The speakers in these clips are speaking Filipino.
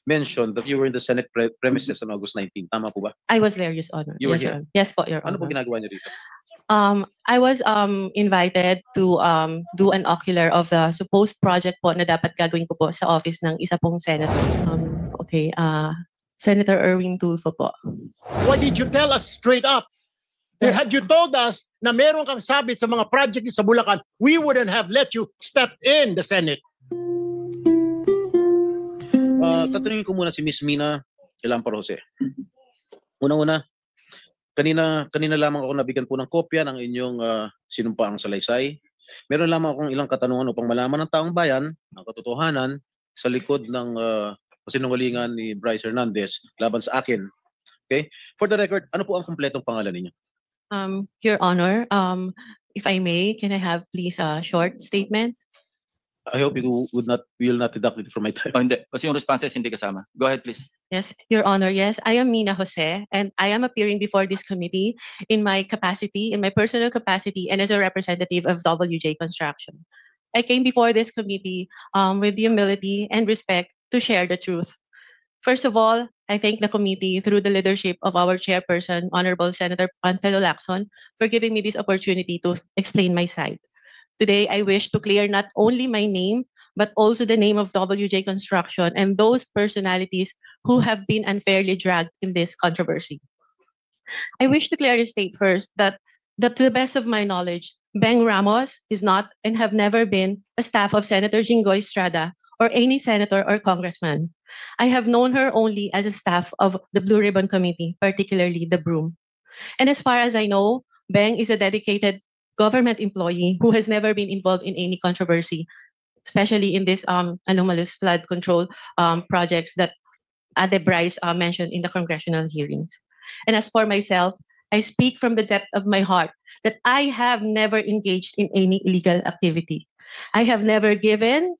mentioned that you were in the Senate premises on August 19. Tama po ba? I was there, Your Honor. You were Yes, here? Your Honor. Yes po, Your Ano po Honor. ginagawa niyo dito? I was invited to do an ocular of the supposed project po na dapat gagawin ko po sa office ng isa pong senator. Senator Erwin Tulfo po. Why did you tell us straight up? Had you told us na meron kang sabit sa mga project sa Bulacan, we wouldn't have let you step in the Senate. Tatanungin ko muna si Miss Mina Ilampar Jose. Unang-una, kanina lamang ako nabigyan po ng kopya ng inyong sinumpaang salaysay. Meron lamang akong ilang katanungan upang malaman ng taong bayan ang katotohanan sa likod ng kasinungalingan ni Bryce Hernandez laban sa akin. Okay? For the record, ano po ang kumpletong pangalan ninyo? Your Honor, if I may, can I have please a short statement? I hope you will not deduct it from my time. Oh, hindi. Kasi yung responses hindi kasama. Go ahead, please. Yes, Your Honor. Yes, I am Mina Jose, and I am appearing before this committee in my personal capacity, and as a representative of WJ Construction. I came before this committee with humility and respect to share the truth. First of all, I thank the committee through the leadership of our chairperson, Honorable Senator Panfilo Lacson, for giving me this opportunity to explain my side. Today, I wish to clear not only my name, but also the name of WJ Construction and those personalities who have been unfairly dragged in this controversy. I wish to clearly state first that to the best of my knowledge, Beng Ramos is not and have never been a staff of Senator Jinggoy Estrada or any senator or congressman. I have known her only as a staff of the Blue Ribbon Committee, particularly the Broom. And as far as I know, Beng is a dedicated government employee who has never been involved in any controversy, especially in this anomalous flood control projects that Ade Bryce mentioned in the congressional hearings. And as for myself, I speak from the depth of my heart that I have never engaged in any illegal activity. I have never given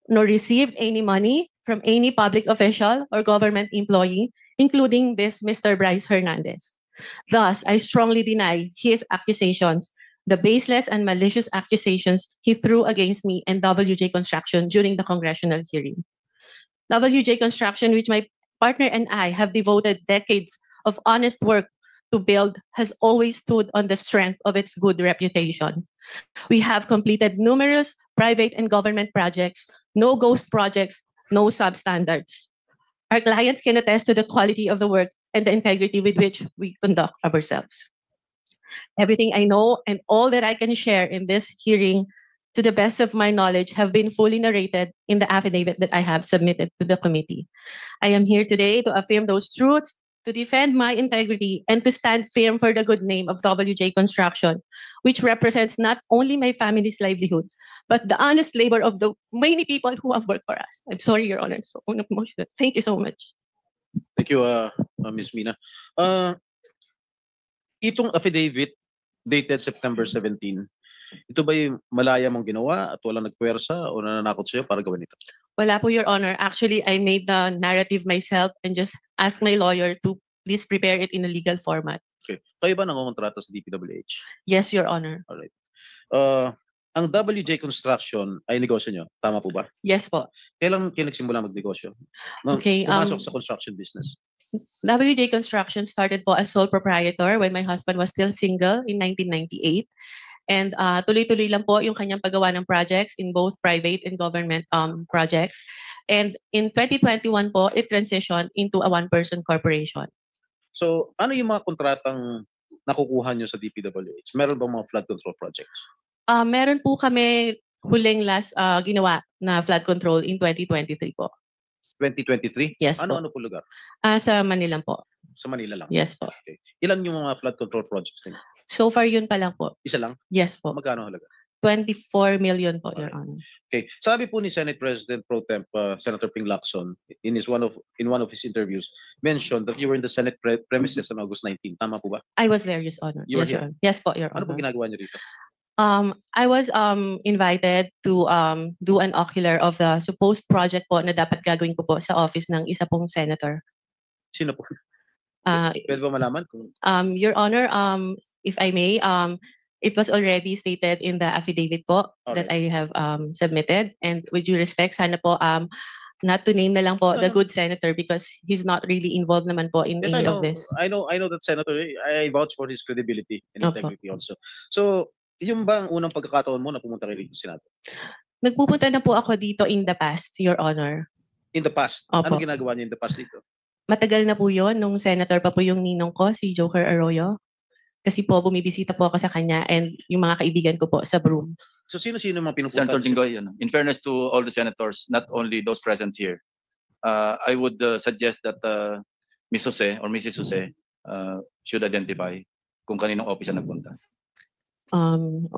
nor received any money from any public official or government employee, including this Mr. Bryce Hernandez. Thus, I strongly deny his accusations, the baseless and malicious accusations he threw against me and WJ Construction during the congressional hearing. WJ Construction, which my partner and I have devoted decades of honest work to build, has always stood on the strength of its good reputation. We have completed numerous private and government projects, no ghost projects, no substandards. Our clients can attest to the quality of the work and the integrity with which we conduct ourselves. Everything I know and all that I can share in this hearing, to the best of my knowledge, have been fully narrated in the affidavit that I have submitted to the committee. I am here today to affirm those truths, to defend my integrity, and to stand firm for the good name of WJ Construction, which represents not only my family's livelihood, but the honest labor of the many people who have worked for us. I'm sorry, Your Honor. So emotional. Thank you so much. Thank you, Ms. Mina. Itong affidavit dated September 17, ito ba'y malaya mong ginawa at walang nagpuwersa o nananakot sa'yo para gawin ito? Wala po, Your Honor. Actually, I made the narrative myself and just asked my lawyer to please prepare it in a legal format. Okay. Kayo ba nangongontrata sa DPWH? Yes, Your Honor. Alright. Ang WJ Construction ay negosyo nyo. Tama po ba? Yes po. Kailan kayo nagsimula magnegosyo? Okay, Pumasok sa construction business. WJ Construction started po as sole proprietor when my husband was still single in 1998. And tuloy-tuloy lang po yung kanyang paggawa ng projects in both private and government projects. And in 2021 po, it transitioned into a one-person corporation. So, ano yung mga kontratang nakukuha nyo sa DPWH? Meron bang mga flood control projects? Meron po kami huling last ginawa na flood control in 2023 po. 2023? Yes po. Ano po lugar? Sa Manila po. Sa Manila lang? Yes po. Okay. Ilan yung mga flood control projects ninyo? So far yun pa lang po. Isa lang? Yes po. Magkano halaga? 24 million po, Your Honor. Okay. Sabi po ni Senate President Pro Temp Senator Ping Lacson in one of his interviews mentioned that you were in the Senate premises on August 19. Tama po ba? I was there, Your Honor. You were Yes, here? Your Honor. Yes po, Your Ano Honor. po ginagawa niyo dito? I was invited to do an ocular of the supposed project po na dapat gagawin ko po sa office ng isa pong senator. Sino po? Uh, Pwede ba malaman kung Your Honor, if I may, it was already stated in the affidavit po that I have submitted. And with due respect, sana po Not to name na lang po No, the no. good senator because he's not really involved naman po in Yes, I any know. of this. I know that Senator, I vouch for his credibility and Opo. integrity also. So, yung ba ang unang pagkakataon mo na pumunta kayo dito sa Senado? Nagpupunta na po ako dito in the past, Your Honor. In the past, Opo. anong ginagawa niyo in the past dito? Matagal na po yun, nung senator pa po yung ninong ko, si Joker Arroyo. Kasi po, bumibisita po ako sa kanya and yung mga kaibigan ko po sa Broome. So, sino-sino mga pinupunta? Senator niyo? Jinggoy, in fairness to all the senators, not only those present here, I would suggest that Ms. Jose or Mrs. Jose should identify kung kaninong office ang nagpunta.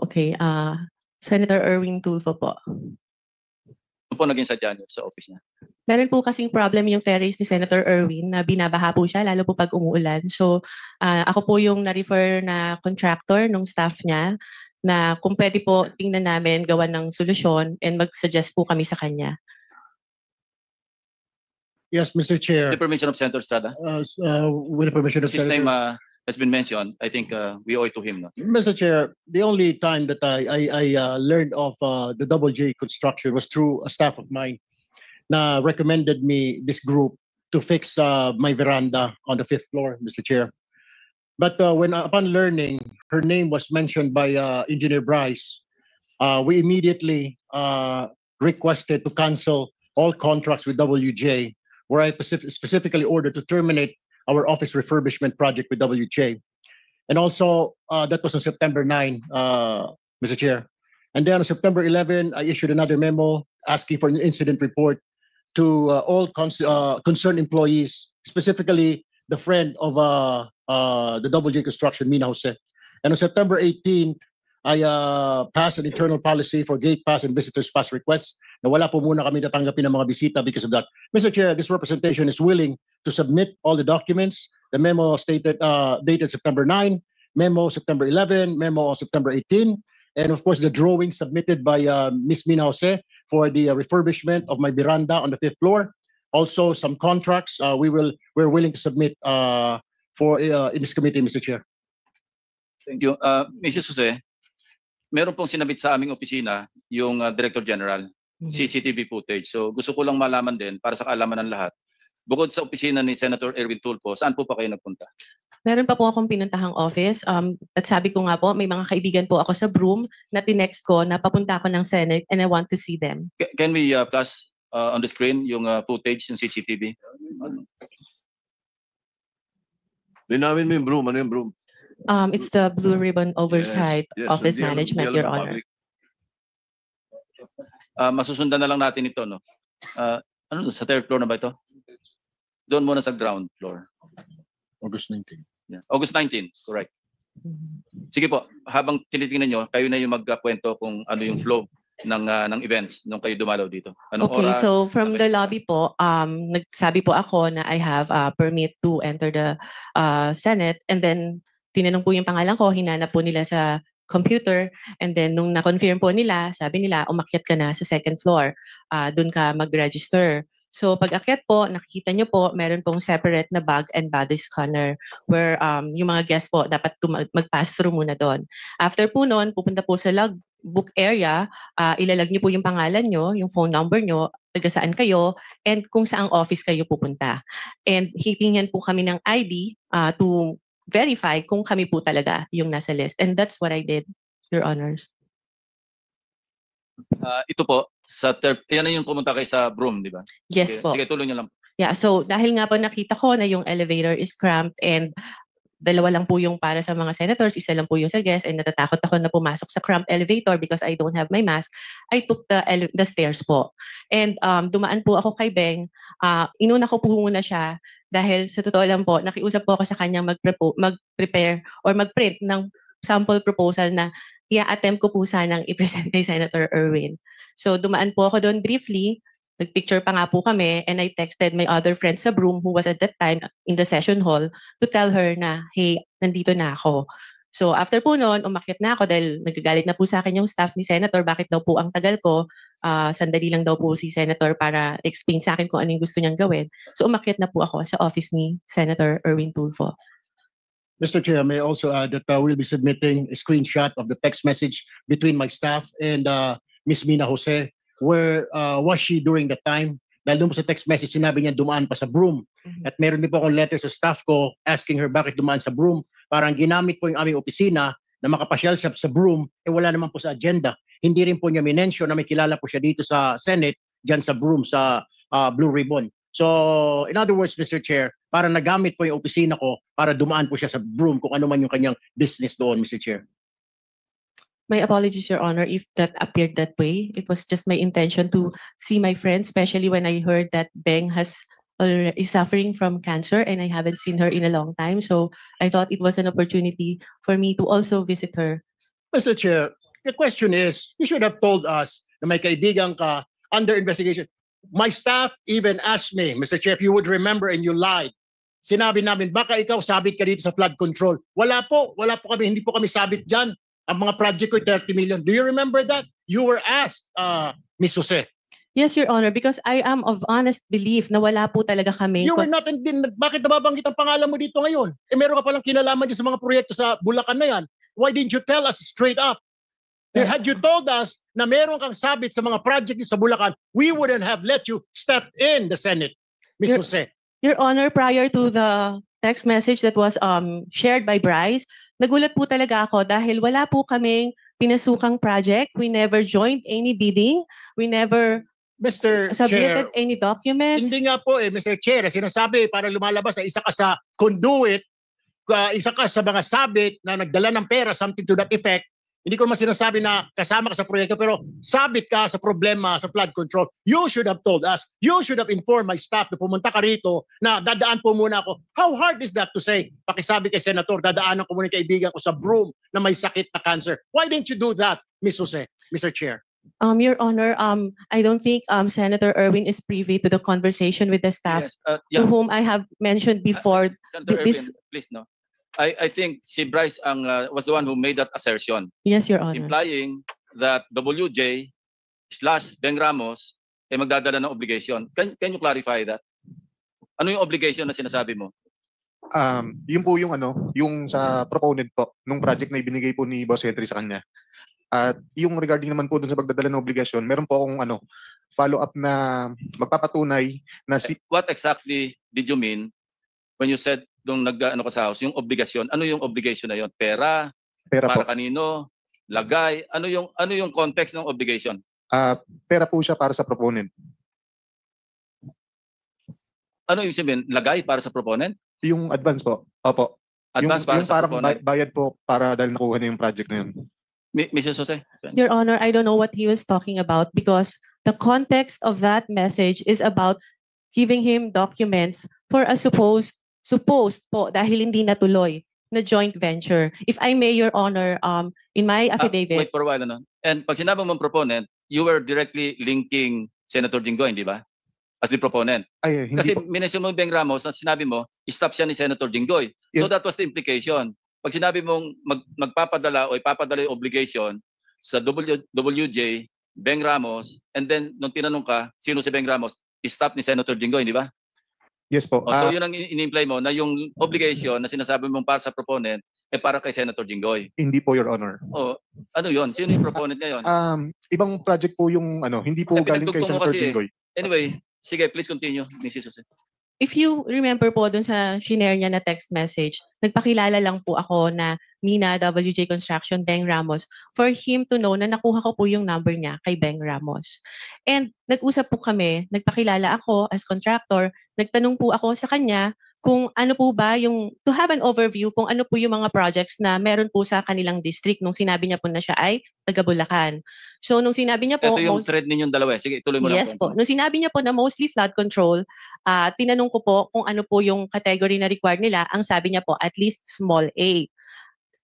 Okay, Senator Erwin Tulfo po. Ano po naging sadya niyo sa office niya? Meron po kasing problem yung terrace ni Senator Erwin na binabaha po siya, lalo po pag umuulan. So, ako po yung na-refer na contractor nung staff niya na kung pwede po tingnan namin gawa ng solusyon and mag-suggest po kami sa kanya. Yes, Mr. Chair. The permission of Senator Estrada? With the permission of His name Senator. has been mentioned. I think we owe it to him. No? Mr. Chair, the only time that I learned of the Double J construction was through a staff of mine na recommended me this group to fix my veranda on the 5th floor, Mr. Chair. But when upon learning her name was mentioned by Engineer Bryce, we immediately requested to cancel all contracts with WJ, where I specifically ordered to terminate our office refurbishment project with WJ. And also, that was on September 9, Mr. Chair. And then on September 11, I issued another memo asking for an incident report to all concerned employees, specifically the friend of the WJ Construction, Mina Jose. And on September 18, I passed an internal policy for gate pass and visitors pass requests na wala po muna kami natanggapin ng mga bisita because of that. Mr. Chair, this representation is willing to submit all the documents. The memo stated dated September 9, memo September 11, memo September 18, and of course the drawing submitted by Ms. Mina Jose for the refurbishment of my veranda on the 5th floor. Also, some contracts we're willing to submit for in this committee, Mr. Chair. Thank you. Mrs. Jose, meron pong sinabit sa aming opisina yung Director General, CCTV footage. So gusto ko lang malaman din para sa kaalaman ng lahat. Bukod sa opisina ni Senator Erwin Tulfo, saan po pa kayo nagpunta? Meron pa po akong pinuntahang office. At sabi ko nga po, may mga kaibigan po ako sa Broome na tinext ko na papunta ako ng Senate and I want to see them. Can we flash on the screen yung footage, yung CCTV? Linawin mo yung Broome. Ano yung Broome? It's the Blue Ribbon Oversight Yes, Office hindi alam- Management, hindi alam Your ng Honor. public. Masusundan na lang natin ito, no? Ano, sa 3rd floor na ba ito? Doon muna sa ground floor. August 19. Yeah. August 19, correct. Sige po, habang tinitingnan nyo, kayo na yung magkwento kung ano yung flow ng events nung kayo dumalaw dito. Anong Okay, oras? so from Okay. the lobby po, nagsabi po ako na I have a permit to enter the Senate and then tinanong po yung pangalan ko, hinanap po nila sa computer and then nung na-confirm po nila, sabi nila, umakyat ka na sa 2nd floor, doon ka mag-register. So pag akyat po, nakikita nyo po, meron pong separate na bag and body scanner where yung mga guests po dapat mag-pass through muna doon. After po noon, pupunta po sa logbook area, ilalag nyo po yung pangalan nyo, yung phone number nyo, taga saan kayo, and kung saang office kayo pupunta. And hitingnan po kami ng ID to verify kung kami po talaga yung nasa list. And that's what I did, Your Honors. Ito po, yan na yung pumunta kayo sa Broome, di ba? Yes Sige, po. sige, tuloy nyo lang. Yeah, so dahil nga po nakita ko na yung elevator is cramped and dalawa lang po yung para sa mga senators, isa lang po yung sa guests, and natatakot ako na pumasok sa cramped elevator because I don't have my mask, I took the stairs po. And dumaan po ako kay Beng, inuna ko po muna siya dahil sa totoo lang po, nakiusap po ako sa kanyang mag-prepare or mag-print ng sample proposal na i-attempt ko po sanang i-present kay Senator Erwin. So dumaan po ako doon briefly, nagpicture pa nga po kami, and I texted my other friend sa Broome who was at that time in the session hall to tell her na, hey, nandito na ako. So after po noon, umakyat na ako dahil nagagalit na po sa akin yung staff ni Senator, bakit daw po ang tagal ko, sandali lang daw po si Senator para explain sa akin kung ano yung gusto niyang gawin. So umakyat na po ako sa office ni Senator Erwin Tulfo. Mr. Chair, may I also add that we'll be submitting a screenshot of the text message between my staff and Ms. Mina Jose. Where was she during the time Dahil doon po sa text message, sinabi niya dumaan pa sa Broome. Mhm. At meron din po akong letter sa staff ko asking her bakit dumaan sa Broome. Parang ginamit po yung aming opisina na makapasyal siya sa Broome, wala naman po sa agenda. Hindi rin po niya minensyon na may kilala po siya dito sa Senate, dyan sa Broome, sa Blue Ribbon. So, in other words, Mr. Chair, parang nagamit po yung opisina ko para dumaan po siya sa Broome kung ano man yung kanyang business doon, Mr. Chair. My apologies, Your Honor, if that appeared that way. It was just my intention to see my friend, especially when I heard that Beng is suffering from cancer and I haven't seen her in a long time. So I thought it was an opportunity for me to also visit her. Mr. Chair, the question is, you should have told us na may kaibigan ka under investigation. My staff even asked me, Mr. Chair, if you would remember and you lied. Sinabi namin, baka ikaw sabit ka dito sa flood control. Wala po kami, hindi po kami sabit dyan. Ang mga project ko 30 million. Do you remember that? You were asked, Ms. Jose. Yes, Your Honor, because I am of honest belief na wala po talaga kami. You were not, bakit nababanggit ang pangalan mo dito ngayon? Eh meron ka palang kinalaman dyan sa mga proyekto sa Bulacan na yan. Why didn't you tell us straight up? Had you told us na meron kang sabit sa mga project sa Bulacan, we wouldn't have let you step in the Senate, Ms. Jose. Your Honor, prior to the text message that was shared by Bryce, nagulat po talaga ako dahil wala po kaming pinasukang project. We never joined any bidding. We never Mr. submitted Chair, any documents. hindi nga po Mr. Chair, sinasabi para lumalabas na isa ka sa conduit, isa ka sa mga sabit na nagdala ng pera, something to that effect. Hindi ko naman sinasabi na kasama ka sa proyekto, pero sabit ka sa problema sa flood control. You should have told us. You should have informed my staff na pumunta ka rito na dadaan po muna ako. How hard is that to say? Pakisabi kay Senator, dadaanan ko muna yung kaibigan ko sa Broome na may sakit na cancer. Why didn't you do that, Ms. Jose, Mr. Chair? Your Honor, I don't think Senator Erwin is privy to the conversation with the staff Yes, to whom I have mentioned before. Senator this- Erwin, please no. I think si Bryce was the one who made that assertion, Yes, Your Honor. implying that WJ/Beng Ramos ay magdadala ng obligation. Can you clarify that? Ano yung obligation na sinasabi mo? Yun po yung yung sa proponent po nung project na ibinigay po ni Boss Henry sa kanya. At yung regarding naman po dun sa pagdadala ng obligasyon, meron po akong follow up na magpapatunay na What exactly did you mean when you said nung ka sa house, yung obligasyon? Ano yung obligation na yun? Pera? pera po. Para kanino? Lagay? Ano yung context ng obligation? Pera po siya para sa proponent. Ano yung sabihin? Lagay para sa proponent? Yung advance po. Opo. Advance para yung sa parang proponent? bayad po para dahil nakuha na yung project na yun. Mrs. Jose? Your Honor, I don't know what he was talking about because the context of that message is about giving him documents for a supposed po dahil hindi natuloy na joint venture. If I may, Your Honor, in my affidavit. Wait for a while. And pag sinabi mong proponent, you were directly linking Senator Jinggoy, di ba? As the proponent. Ay, hindi Kasi po. minention mo Beng Ramos na sinabi mo, stop siya ni Senator Jinggoy. So Yeah. that was the implication. Pag sinabi mong magpapadala o ipapadala yung obligation sa WJ, Beng Ramos, and then nung tinanong ka, sino si Beng Ramos, stop ni Senator Jinggoy, di ba? Yes po. So yun ang in-imply mo na yung obligation na sinasabi mong para sa proponent ay para kay Senator Jinggoy. Hindi po, Your Honor. Ano yun? Sino yung proponent ngayon? Ibang project po yung hindi po Eh, galing kay pinagtugtong mo Senator kasi eh. Jinggoy. Anyway, sige, please continue, Mrs. Jose. If you remember po dun sa shinare niya na text message, nagpakilala lang po ako na Mina WJ Construction, Beng Ramos, for him to know na nakuha ko po yung number niya kay Beng Ramos. And nag-usap po kami, nagpakilala ako as contractor, nagtanong po ako sa kanya kung ano po ba yung, to have an overview kung ano po yung mga projects na meron po sa kanilang district nung sinabi niya po na siya ay taga Bulacan. So nung sinabi niya po, Ito yung thread ninyong dalawa. Sige, tuloy mo lang. yes po. Nung sinabi niya po na mostly flood control, tinanong ko po kung ano po yung category na required nila. Ang sabi niya po, at least small A.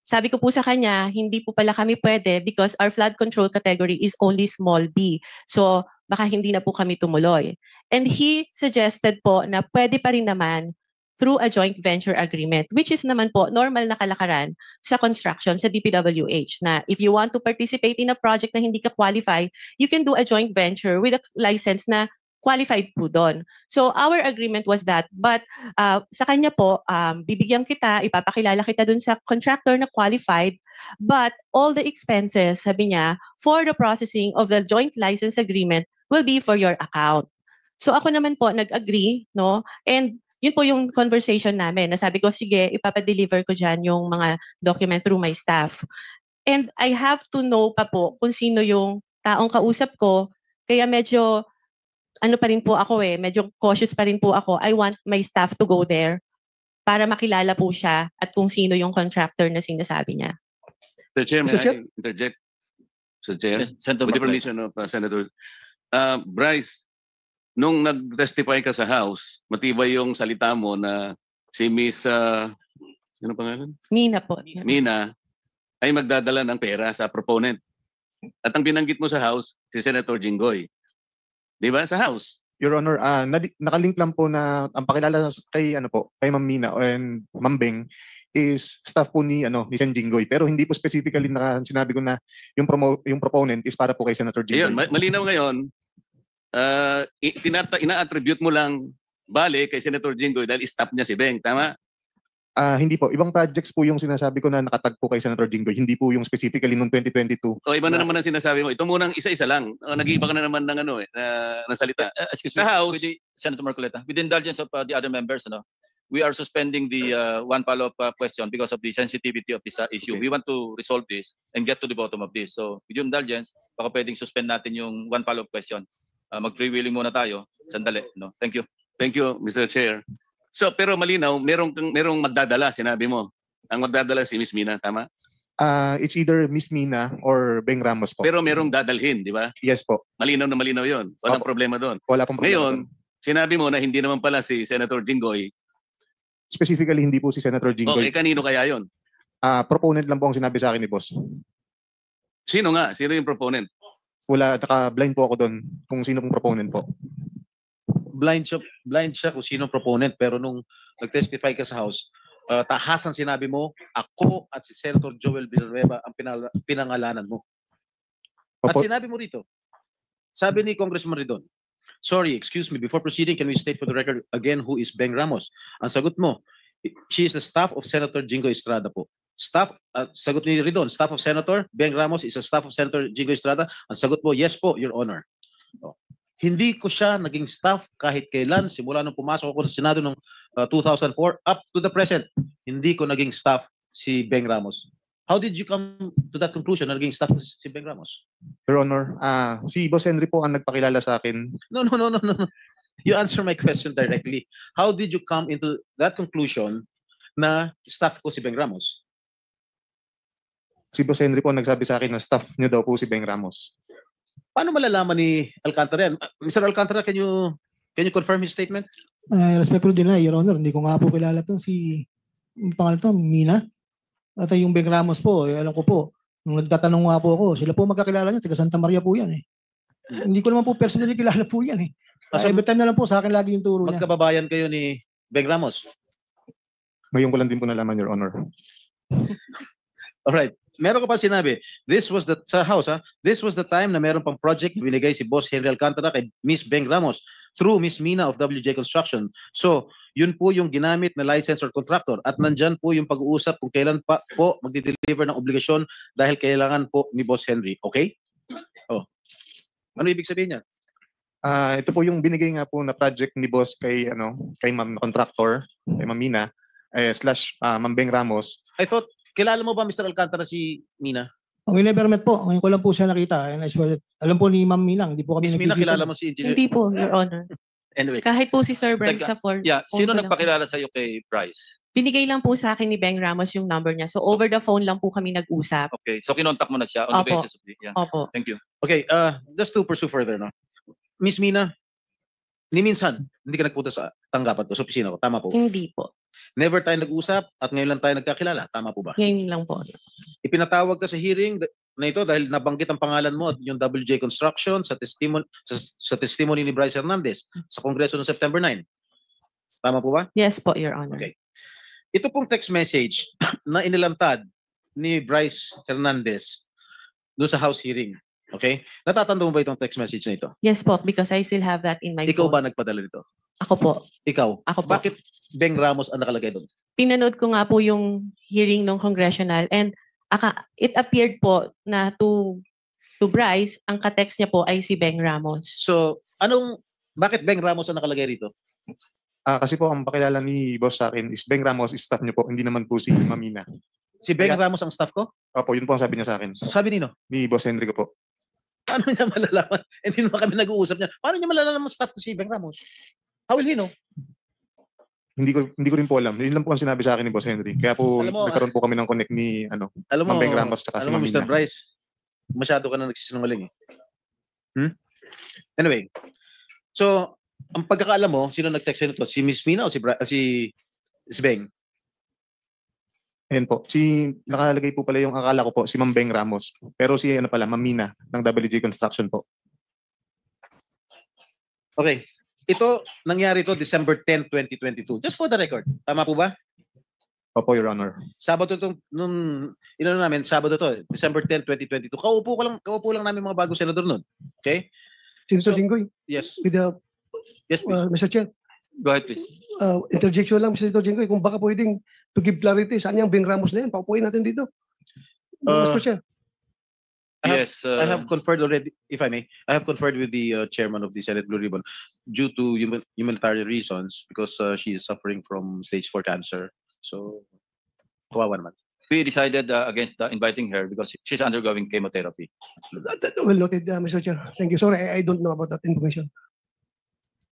Sabi ko po sa kanya, hindi po pala kami pwede because our flood control category is only small B. So baka hindi na po kami tumuloy. And he suggested po na pwede pa rin naman through a joint venture agreement, which is naman po normal na kalakaran sa construction sa DPWH na if you want to participate in a project na hindi ka qualify, you can do a joint venture with a license na qualified po doon. So our agreement was that. But sa kanya po, bibigyan kita, ipapakilala kita doon sa contractor na qualified, but all the expenses, sabi niya, for the processing of the joint license agreement will be for your account. So ako naman po nag-agree, no? And yun po yung conversation namin. Nasabi ko, sige, ipapadeliver ko dyan yung mga document through my staff. And I have to know pa po kung sino yung taong kausap ko. Kaya medyo, ano pa rin po ako medyo cautious pa rin po ako. I want my staff to go there para makilala po siya at kung sino yung contractor na sinasabi niya. Mr. Chair, may Mr. Chair? I interject? Mr. Chair, Yes, Senator with the Marcoleta. permission of Senator. Bryce, nung nag-testify ka sa House, matibay yung salita mo na si Miss, ano pangalan? Mina po. Mina, ay magdadala ng pera sa proponent. At ang binanggit mo sa House, si Senator Jinggoy. Di ba? Sa House. Your Honor, nakalink lang po na ang pakilala kay kay Ma'am Mina and Ma'am Beng is staff po ni Sen Jinggoy, pero hindi po specifically sinabi ko na yung proponent is para po kay Senator Ayun, Jinggoy. malinaw ngayon, ina-attribute mo lang bale kay Senator Jinggoy dahil stop niya si Beng, tama? Hindi po, ibang projects po yung sinasabi ko na nakatag po kay Senator Jinggoy, hindi po yung specifically noong 2022. O iba na naman ang sinasabi mo. Ito munang isa-isa lang. Nag-iiba ka na naman ng ng salita. Excuse Sa me, House- with the, Senator Marcoleta, with the indulgence of the other members, we are suspending the one follow-up question because of the sensitivity of this issue. Okay. We want to resolve this and get to the bottom of this. So, with your indulgence, baka pwedeng suspend natin yung one follow-up question. Mag-freewheeling muna tayo. Sandali. Thank you. Thank you, Mr. Chair. So, pero malinaw, merong magdadala, sinabi mo. Ang magdadala si Miss Mina, tama? It's either Miss Mina or Beng Ramos po. Pero merong dadalhin, di ba? Yes po, Malinaw na malinaw yon. Walang Opo. problema doon. wala pong problema Ngayon, doon. sinabi mo na hindi naman pala si Senator Jinggoy. Specifically, hindi po si Senator Okay, Jinggoy. kanino kaya yon? Proponent lang po ang sinabi sa akin ni boss. Sino nga? Sino yung proponent? Wala, naka-blind po ako doon kung sino pong proponent po. Blind siya kung sino proponent, pero nung nag-testify ka sa House, tahasan sinabi mo, ako at si Senator Joel Villanueva ang pinangalanan mo. At Opo, sinabi mo rito, sabi ni Congressman Ridon, sorry, excuse me, before proceeding, can we state for the record again who is Beng Ramos? Ang sagot mo, she is the staff of Senator Jinggoy Estrada po. Sagot ni Ridon, staff of Senator Beng Ramos is a staff of Senator Jinggoy Estrada. Ang sagot mo, yes po, Your Honor. Hindi ko siya naging staff kahit kailan, simula nung pumasok ako sa Senado noong 2004 up to the present. Hindi ko naging staff si Beng Ramos. How did you come to that conclusion na naging staff si Beng Ramos? Your Honor, si Boss Henry po ang nagpakilala sa akin. No. You answer my question directly. How did you come into that conclusion na staff ko si Beng Ramos? Si Boss Henry po ang nagsabi sa akin na staff niyo daw po si Beng Ramos. Paano malalaman ni Alcantara yan? Mr. Alcantara, can you confirm his statement? Respectfully deny, Your Honor. Hindi ko nga po kilala itong yung pangalan to, Mina. At yung Beng Ramos po, alam ko po, nung nagtatanong nga po ako, sila po magkakilala niya, taga Santa Maria po yan . Hindi ko naman po personally kilala po yan . So, Every time na lang po sa akin lagi yung turo niya. magkababayan kayo ni Beng Ramos? Ngayon ko lang din po nalaman, Your Honor. Alright. Meron ka pa sinabi, sa House, this was the time na meron pang project na binigay si Boss Henry Alcantara kay Miss Beng Ramos through Miss Mina of WJ Construction. So, yun po yung ginamit na license or contractor at nandyan po yung pag-uusap kung kailan pa po magdi-deliver ng obligasyon dahil kailangan po ni Boss Henry. Okay? Oh. Ano ibig sabihin niya? Ito po yung binigay nga po na project ni Boss kay Ma'am Contractor, kay Ma'am Mina, / Ma'am Beng Ramos. I thought, kilala mo ba Mr. Alcantara si Mina? We never met po. Ngayon ko lang po siya nakita. And I swear, alam po ni Ma'am Minang, hindi po kami Miss Mina, nagkikita. kilala mo si Engineer? Hindi po, Your Honor. Anyway, Kahit po si Sir Bryce sa Yeah, sino phone ko lang. nagpakilala sa iyo kay Bryce? Binigay lang po sa akin ni Beng Ramos yung number niya. So over the phone lang po kami nag-usap. Okay, so kinontak mo na siya on the Opo. basis of the, yeah. Opo. Thank you. okay, just to pursue further, no? Miss Mina, ni minsan, hindi ka nagpunta sa tanggapan ko, sa opisina ko. Tama po. Hindi po. Never tayo nag-usap at ngayon lang tayo nagkakilala. Tama po ba? Ngayon lang po. Ipinatawag ka sa hearing na ito dahil nabanggit ang pangalan mo at yung WJ Construction sa testimony ni Bryce Hernandez sa Kongreso noong September 9. Tama po ba? Yes po, Your Honor. Okay. Ito pong text message na inilantad ni Bryce Hernandez doon sa House hearing. Okay? Natatanda mo ba itong text message na ito? Yes po, because I still have that in my Ikaw phone. ba nagpadala nito? Ako po. Ikaw? Ako po. Bakit Beng Ramos ang nakalagay doon? Pinanood ko nga po yung hearing ng congressional and it appeared po na to Bryce, ang ka-text niya po ay si Beng Ramos. So, anong Bakit Beng Ramos ang nakalagay rito? Kasi po ang pakilala ni boss sa akin is Beng Ramos is staff niyo po, hindi naman po si Mamina. Si Beng Kaya- Ramos ang staff ko? Opo, yun po ang sabi niya sa akin. Sabi nino? Ni Boss Henry ko po. Paano niya malalaman? Hindi naman kami nag-uusap niya. Paano niya malalaman staff ko si Beng Ramos? How will he know? Hindi ko rin po alam. Yun lang po ang sinabi sa akin ni Boss Henry. Kaya po Alam mo, nagkaroon po kami ng connect ni Alam mo, Ma'am Beng Ramos tsaka si alam mo, Mamina. Mr. Bryce, masyado ka na nagsisinungaling eh. Anyway, so, ang pagkakaalam mo, sino nag-text sa'yo nito? Si Miss Mina o si Beng? Ayan po. Nakalagay po pala yung akala ko po, si Ma'am Beng Ramos. Pero si Mamina ng WJ Construction po. Okay. Ito, nangyari ito December 10, 2022. Just for the record. Tama po ba? Opo, Your Honor. Sabado to, Sabado to, December 10, 2022. Kaupo lang namin mga bagong senador nun. Okay? Senator So- Jinggoy, Yes. with the, Yes, please. Mr. Chair, Go ahead, please. interjection lang, Senator Jinggoy, kung baka pwedeng to give clarity, saan yung Beng Ramos na yan? Paupuin natin dito. Mr. Chair. Yes. I have conferred already, if I may, I have conferred with the chairman of the Senate Blue Ribbon due to humanitarian reasons because she is suffering from stage 4 cancer. So, kawawa naman. We decided against inviting her because she's undergoing chemotherapy. Well noted, Mr. Chair. Thank you. Sorry, I don't know about that information.